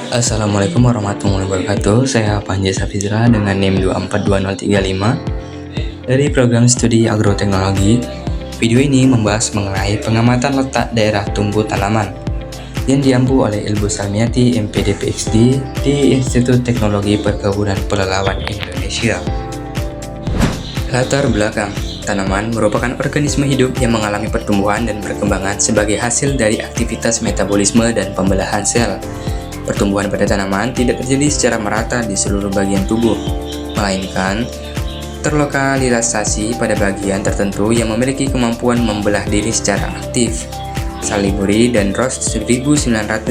Assalamualaikum warahmatullahi wabarakatuh. Saya Panji Safizra dengan NIM 2422035 dari program studi agroteknologi. Video ini membahas mengenai pengamatan letak daerah tumbuh tanaman yang diampu oleh Ilbu Salmiati MPD PhD di Institut Teknologi Perkebunan Pelalawan Indonesia. Latar belakang: tanaman merupakan organisme hidup yang mengalami pertumbuhan dan perkembangan sebagai hasil dari aktivitas metabolisme dan pembelahan sel. Pertumbuhan pada tanaman tidak terjadi secara merata di seluruh bagian tubuh, melainkan terlokalisasi pada bagian tertentu yang memiliki kemampuan membelah diri secara aktif. Saliburi dan Ross 1995.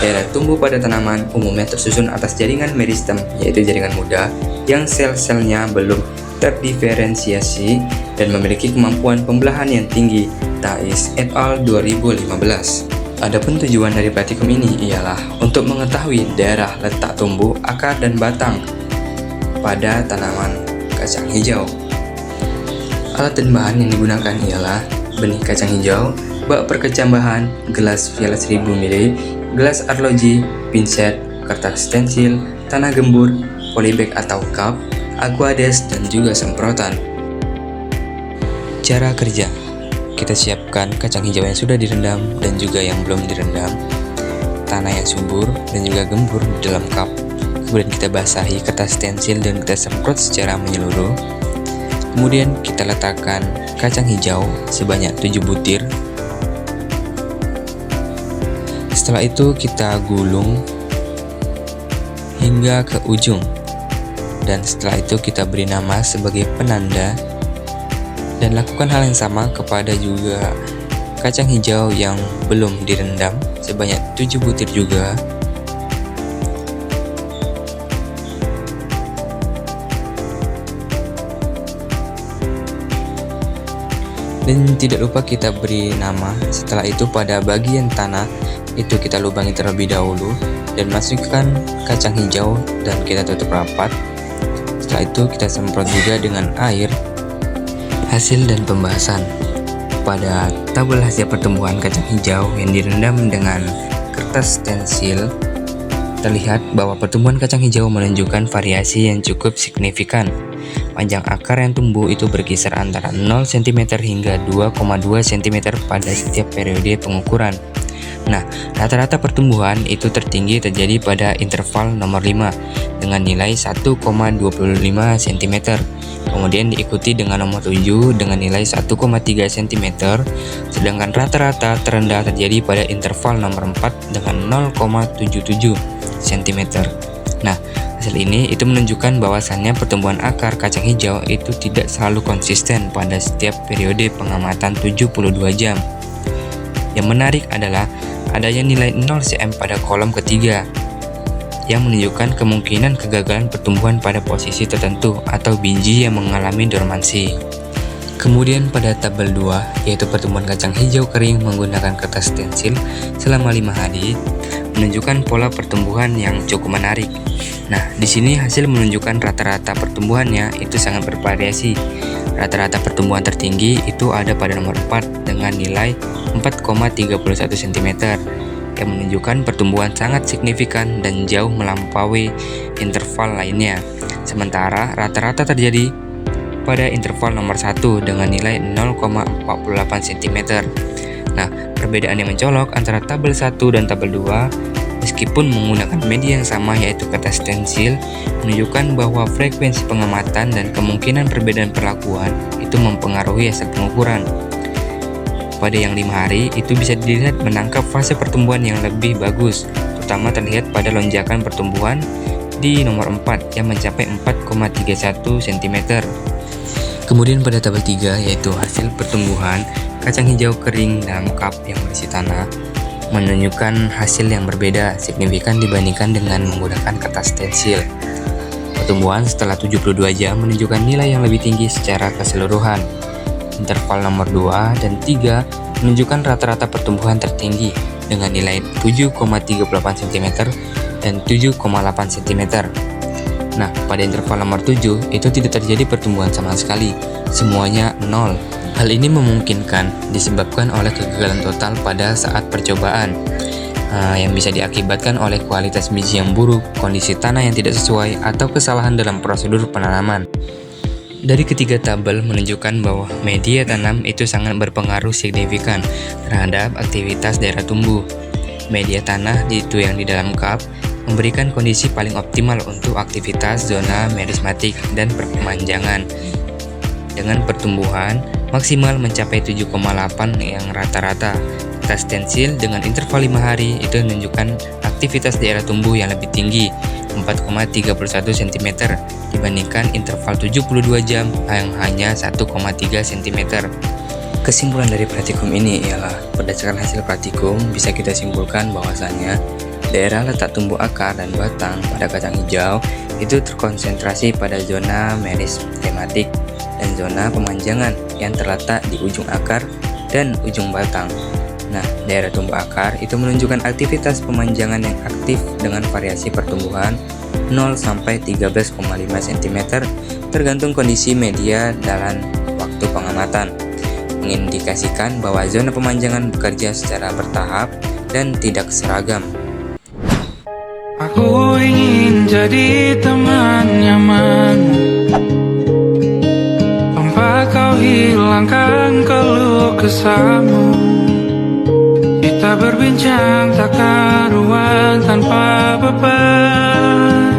Daerah tumbuh pada tanaman umumnya tersusun atas jaringan meristem, yaitu jaringan muda yang sel-selnya belum terdiferensiasi dan memiliki kemampuan pembelahan yang tinggi. Thais et al. 2015. Adapun tujuan dari praktikum ini ialah untuk mengetahui daerah letak tumbuh, akar, dan batang pada tanaman kacang hijau. Alat dan bahan yang digunakan ialah benih kacang hijau, bak perkecambahan, gelas violet 1000 ml, gelas arloji, pinset, kertas stensil, tanah gembur, polybag atau cup, aquades, dan juga semprotan. Cara kerja: kita siapkan kacang hijau yang sudah direndam dan juga yang belum direndam, tanah yang subur dan juga gembur di dalam cup. Kemudian kita basahi kertas stensil dan kita semprot secara menyeluruh. Kemudian kita letakkan kacang hijau sebanyak 7 butir. Setelah itu kita gulung hingga ke ujung. Dan setelah itu kita beri nama sebagai penanda. Dan lakukan hal yang sama kepada juga kacang hijau yang belum direndam sebanyak 7 butir juga. Dan tidak lupa kita beri nama. Setelah itu pada bagian tanah itu kita lubangi terlebih dahulu dan masukkan kacang hijau dan kita tutup rapat. Setelah itu kita semprot juga dengan air. Hasil dan pembahasan: pada tabel hasil pertumbuhan kacang hijau yang direndam dengan kertas stensil, terlihat bahwa pertumbuhan kacang hijau menunjukkan variasi yang cukup signifikan. Panjang akar yang tumbuh itu berkisar antara 0 cm hingga 2,2 cm pada setiap periode pengukuran. Nah, rata-rata pertumbuhan itu tertinggi terjadi pada interval nomor 5 dengan nilai 1,25 cm. Kemudian diikuti dengan nomor 7 dengan nilai 1,3 cm, sedangkan rata-rata terendah terjadi pada interval nomor 4 dengan 0,77 cm. Nah, hasil ini itu menunjukkan bahwasannya pertumbuhan akar kacang hijau itu tidak selalu konsisten pada setiap periode pengamatan 72 jam. Yang menarik adalah adanya nilai 0 cm pada kolom ketiga, yang menunjukkan kemungkinan kegagalan pertumbuhan pada posisi tertentu atau biji yang mengalami dormansi. Kemudian pada tabel 2, yaitu pertumbuhan kacang hijau kering menggunakan kertas stensil selama 5 hari, menunjukkan pola pertumbuhan yang cukup menarik. Nah, di sini hasil menunjukkan rata-rata pertumbuhannya itu sangat bervariasi. Rata-rata pertumbuhan tertinggi itu ada pada nomor 4 dengan nilai 4,31 cm, yang menunjukkan pertumbuhan sangat signifikan dan jauh melampaui interval lainnya. Sementara rata-rata terjadi pada interval nomor 1 dengan nilai 0,48 cm. Nah, perbedaan yang mencolok antara tabel 1 dan tabel 2 meskipun menggunakan media yang sama yaitu kertas stensil menunjukkan bahwa frekuensi pengamatan dan kemungkinan perbedaan perlakuan itu mempengaruhi hasil pengukuran. Pada yang 5 hari itu bisa dilihat menangkap fase pertumbuhan yang lebih bagus, terutama terlihat pada lonjakan pertumbuhan di nomor 4 yang mencapai 4,31 cm. Kemudian pada tabel 3 yaitu hasil pertumbuhan kacang hijau kering dalam cup yang berisi tanah menunjukkan hasil yang berbeda signifikan dibandingkan dengan menggunakan kertas stensil. Pertumbuhan setelah 72 jam menunjukkan nilai yang lebih tinggi secara keseluruhan. Interval nomor 2 dan 3 menunjukkan rata-rata pertumbuhan tertinggi dengan nilai 7,38 cm dan 7,8 cm. Nah, pada interval nomor 7 itu tidak terjadi pertumbuhan sama sekali, semuanya 0. Hal ini memungkinkan disebabkan oleh kegagalan total pada saat percobaan. yang bisa diakibatkan oleh kualitas biji yang buruk, kondisi tanah yang tidak sesuai, atau kesalahan dalam prosedur penanaman. Dari ketiga tabel menunjukkan bahwa media tanam itu sangat berpengaruh signifikan terhadap aktivitas daerah tumbuh. Media tanah itu yang di dalam cup memberikan kondisi paling optimal untuk aktivitas zona merismatik dan perpanjangan. Dengan pertumbuhan maksimal mencapai 7,8 yang rata-rata. Data stensil dengan interval 5 hari itu menunjukkan aktivitas daerah tumbuh yang lebih tinggi 4,31 cm dibandingkan interval 72 jam yang hanya 1,3 cm. Kesimpulan dari praktikum ini ialah berdasarkan hasil praktikum bisa kita simpulkan bahwasanya daerah letak tumbuh akar dan batang pada kacang hijau itu terkonsentrasi pada zona meristematik dan zona pemanjangan yang terletak di ujung akar dan ujung batang. Nah, daerah tumbuh akar itu menunjukkan aktivitas pemanjangan yang aktif dengan variasi pertumbuhan 0 sampai 13,5 cm tergantung kondisi media dalam waktu pengamatan, mengindikasikan bahwa zona pemanjangan bekerja secara bertahap dan tidak seragam. Aku ingin jadi teman nyaman, tanpa kau hilangkan keluh kesahmu. Kita berbincang tak karuan tanpa beban.